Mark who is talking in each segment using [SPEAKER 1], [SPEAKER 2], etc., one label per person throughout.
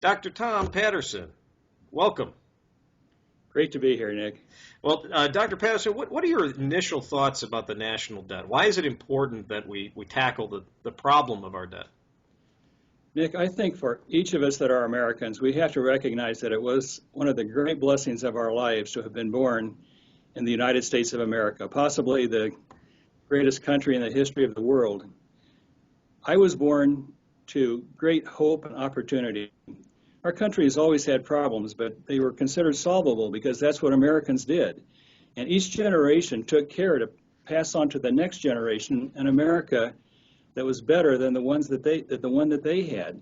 [SPEAKER 1] Dr. Tom Patterson, welcome.
[SPEAKER 2] Great to be here, Nick.
[SPEAKER 1] Well, Dr. Patterson, what are your initial thoughts about the national debt? Why is it important that we tackle the problem of our debt?
[SPEAKER 2] Nick, I think for each of us that are Americans, we have to recognize that it was one of the great blessings of our lives to have been born in the United States of America, possibly the greatest country in the history of the world. I was born to great hope and opportunity. Our country has always had problems, but they were considered solvable because that's what Americans did. And each generation took care to pass on to the next generation an America that was better than the one that they had.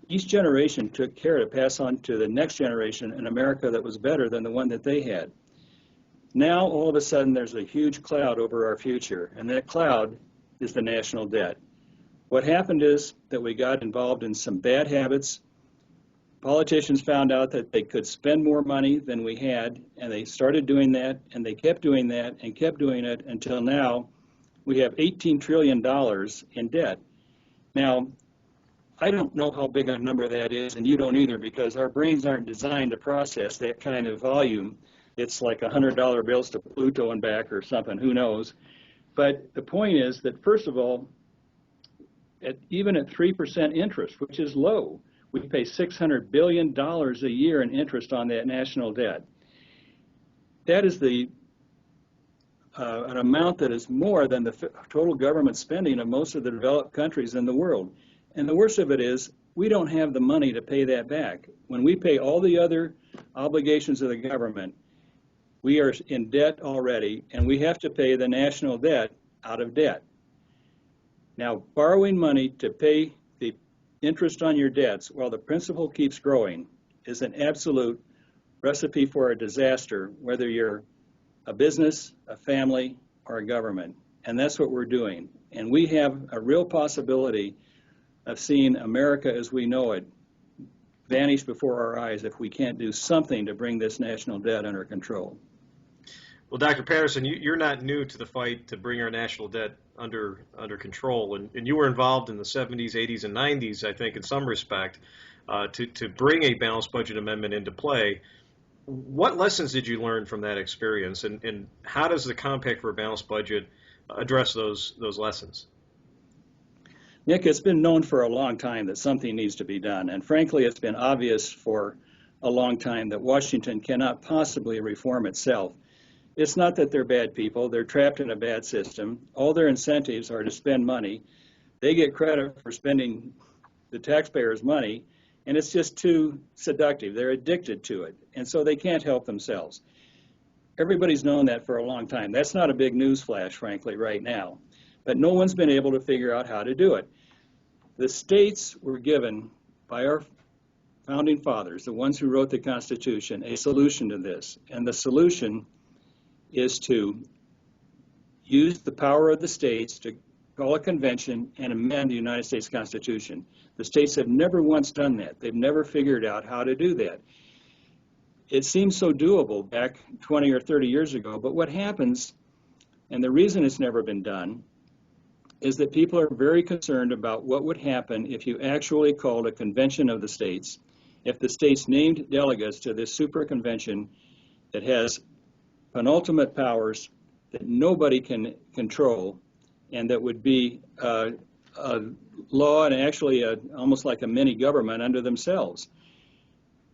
[SPEAKER 2] Each generation took care to pass on to the next generation an America that was better than the one that they had. Now, all of a sudden, there's a huge cloud over our future, and that cloud is the national debt. What happened is that we got involved in some bad habits. Politicians found out that they could spend more money than we had, and they started doing that, and they kept doing that, and kept doing it until now we have $18 trillion in debt. Now, I don't know how big a number that is, and you don't either, because our brains aren't designed to process that kind of volume. It's like $100 bills to Pluto and back or something, who knows. But the point is that, first of all, even at 3% interest, which is low, we pay $600 billion a year in interest on that national debt. That is an amount that is more than the total government spending of most of the developed countries in the world. And the worst of it is, we don't have the money to pay that back. When we pay all the other obligations of the government, we are in debt already, and we have to pay the national debt out of debt. Now, borrowing money to pay the interest on your debts while the principal keeps growing is an absolute recipe for a disaster, whether you're a business, a family, or a government. And that's what we're doing. And we have a real possibility of seeing America as we know it vanish before our eyes if we can't do something to bring this national debt under control.
[SPEAKER 1] Well, Dr. Patterson, you're not new to the fight to bring our national debt under control, and you were involved in the 70s, 80s, and 90s, I think, in some respect, to bring a balanced budget amendment into play. What lessons did you learn from that experience, and how does the Compact for a Balanced Budget address those lessons?
[SPEAKER 2] Nick, it's been known for a long time that something needs to be done, and frankly, it's been obvious for a long time that Washington cannot possibly reform itself. It's not that they're bad people. They're trapped in a bad system. All their incentives are to spend money. They get credit for spending the taxpayers' money, and it's just too seductive. They're addicted to it, and so they can't help themselves. Everybody's known that for a long time. That's not a big news flash, frankly, right now. But no one's been able to figure out how to do it. The states were given by our founding fathers, the ones who wrote the Constitution, a solution to this. And the solution is to use the power of the states to call a convention and amend the United States Constitution. The states have never once done that. They've never figured out how to do that. It seemed so doable back 20 or 30 years ago, but what happens, and the reason it's never been done, is that people are very concerned about what would happen if you actually called a convention of the states, if the states named delegates to this super convention that has penultimate powers that nobody can control, and that would be a law and actually almost like a mini government under themselves.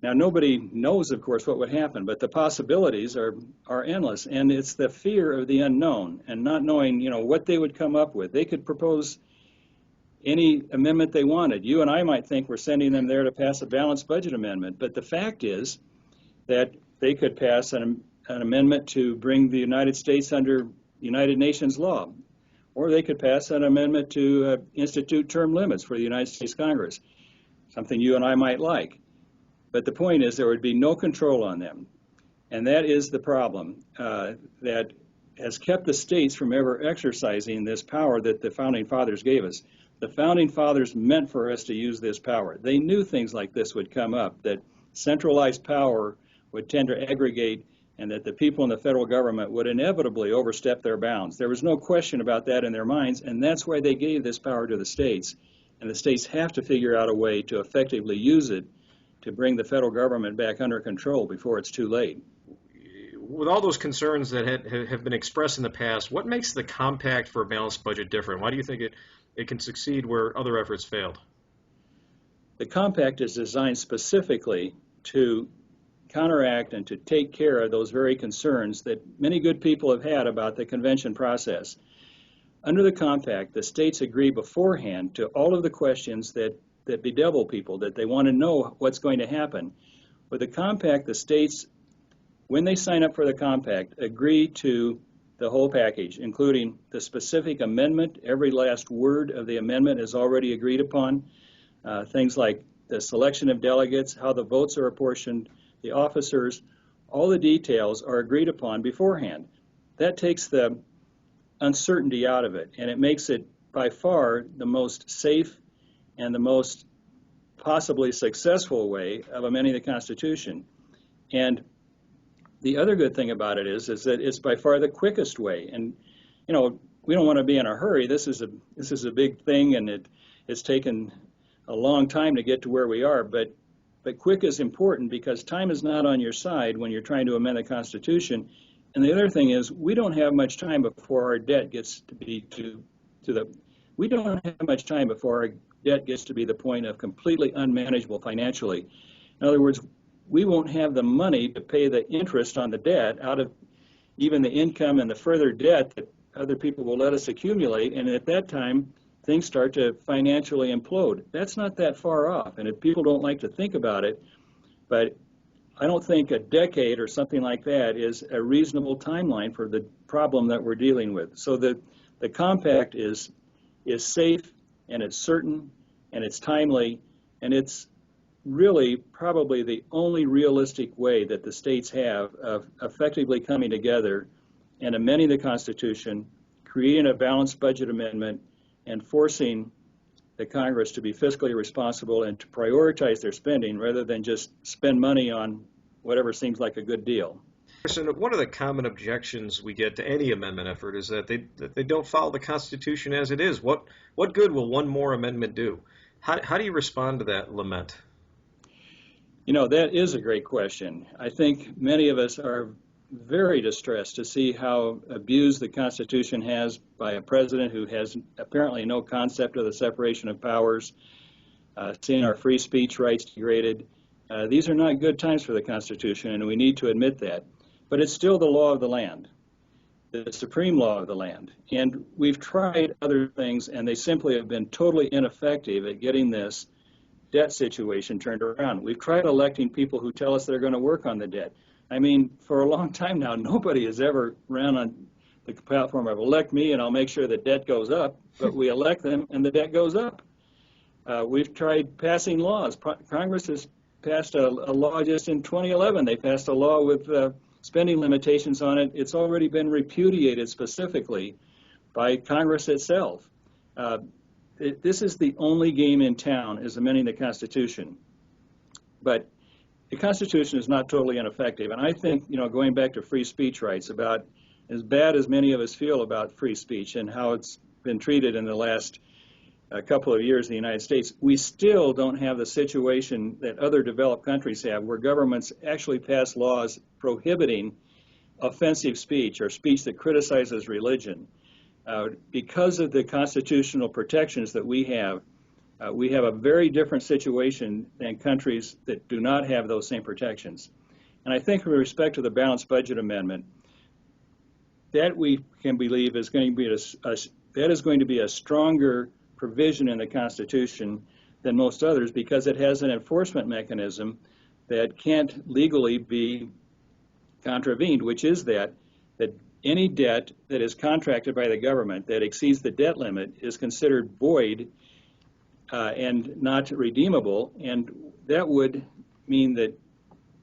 [SPEAKER 2] Now, nobody knows, of course, what would happen, but the possibilities are endless, and it's the fear of the unknown and not knowing, what they would come up with. They could propose any amendment they wanted. You and I might think we're sending them there to pass a balanced budget amendment, but the fact is that they could pass an amendment to bring the United States under United Nations law, or they could pass an amendment to institute term limits for the United States Congress, something you and I might like. But the point is there would be no control on them, and that is the problem that has kept the states from ever exercising this power that the Founding Fathers gave us. The Founding Fathers meant for us to use this power. They knew things like this would come up, that centralized power would tend to aggregate and that the people in the federal government would inevitably overstep their bounds. There was no question about that in their minds, and that's why they gave this power to the states. And the states have to figure out a way to effectively use it to bring the federal government back under control before it's too late.
[SPEAKER 1] With all those concerns that have been expressed in the past, what makes the compact for a balanced budget different? Why do you think it can succeed where other efforts failed?
[SPEAKER 2] The compact is designed specifically to counteract and to take care of those very concerns that many good people have had about the convention process. Under the compact, the states agree beforehand to all of the questions that bedevil people, that they want to know what's going to happen. With the compact, the states, when they sign up for the compact, agree to the whole package, including the specific amendment. Every last word of the amendment is already agreed upon. Things like the selection of delegates, how the votes are apportioned, the officers, all the details are agreed upon beforehand. That takes the uncertainty out of it, and it makes it by far the most safe and the most possibly successful way of amending the Constitution. And the other good thing about it is that it's by far the quickest way. And you know, we don't want to be in a hurry. This is a big thing, and it's taken a long time to get to where we are. But quick is important because time is not on your side when you're trying to amend the Constitution. And the other thing is, we don't have much time before our debt gets to be we don't have much time before our debt gets to be the point of completely unmanageable financially. In other words, we won't have the money to pay the interest on the debt out of even the income and the further debt that other people will let us accumulate. And at that time, things start to financially implode. That's not that far off. And if people don't like to think about it, but I don't think a decade or something like that is a reasonable timeline for the problem that we're dealing with. So the compact is safe, and it's certain, and it's timely, and it's really probably the only realistic way that the states have of effectively coming together and amending the Constitution, creating a balanced budget amendment, and forcing the Congress to be fiscally responsible and to prioritize their spending rather than just spend money on whatever seems like a good deal.
[SPEAKER 1] One of the common objections we get to any amendment effort is that they don't follow the Constitution as it is. What good will one more amendment do? How do you respond to that lament?
[SPEAKER 2] You know, that is a great question. I think many of us are very distressed to see how abused the Constitution has by a president who has apparently no concept of the separation of powers, seeing our free speech rights degraded. These are not good times for the Constitution, and we need to admit that. But it's still the law of the land, the supreme law of the land. And we've tried other things, and they simply have been totally ineffective at getting this debt situation turned around. We've tried electing people who tell us they're going to work on the debt. I mean, for a long time now, nobody has ever ran on the platform of elect me and I'll make sure the debt goes up, but we elect them and the debt goes up. We've tried passing laws. Congress has passed a law just in 2011. They passed a law with spending limitations on it. It's already been repudiated specifically by Congress itself. This is the only game in town, is amending the Constitution. But the Constitution is not totally ineffective. And I think, you know, going back to free speech rights, about as bad as many of us feel about free speech and how it's been treated in the last couple of years in the United States, we still don't have the situation that other developed countries have, where governments actually pass laws prohibiting offensive speech or speech that criticizes religion. Because of the constitutional protections that we have a very different situation than countries that do not have those same protections. And I think with respect to the balanced budget amendment, that we can believe is going to be a stronger provision in the Constitution than most others, because it has an enforcement mechanism that can't legally be contravened, which is that any debt that is contracted by the government that exceeds the debt limit is considered void and not redeemable, and that would mean that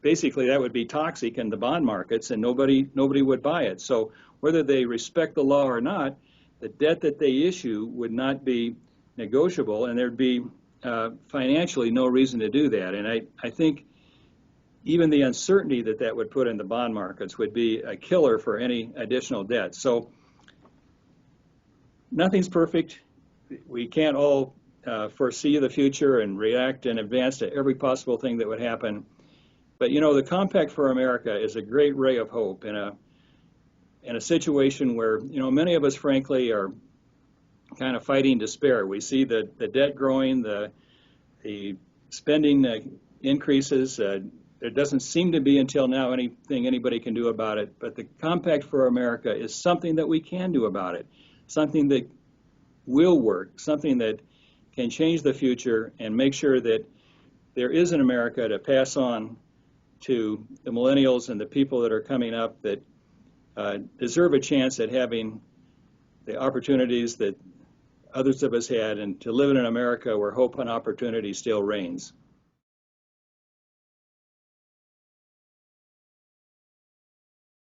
[SPEAKER 2] basically that would be toxic in the bond markets, and nobody would buy it. So whether they respect the law or not, the debt that they issue would not be negotiable, and there'd be financially no reason to do that. And I think even the uncertainty that would put in the bond markets would be a killer for any additional debt. So nothing's perfect. We can't all foresee the future and react in advance to every possible thing that would happen. But you know, the Compact for America is a great ray of hope in a situation where, you know, many of us frankly are kind of fighting despair. We see the debt growing, the spending increases. There doesn't seem to be until now anything anybody can do about it. But the Compact for America is something that we can do about it, something that will work, something that can change the future and make sure that there is an America to pass on to the millennials and the people that are coming up that deserve a chance at having the opportunities that others of us had, and to live in an America where hope and opportunity still reigns.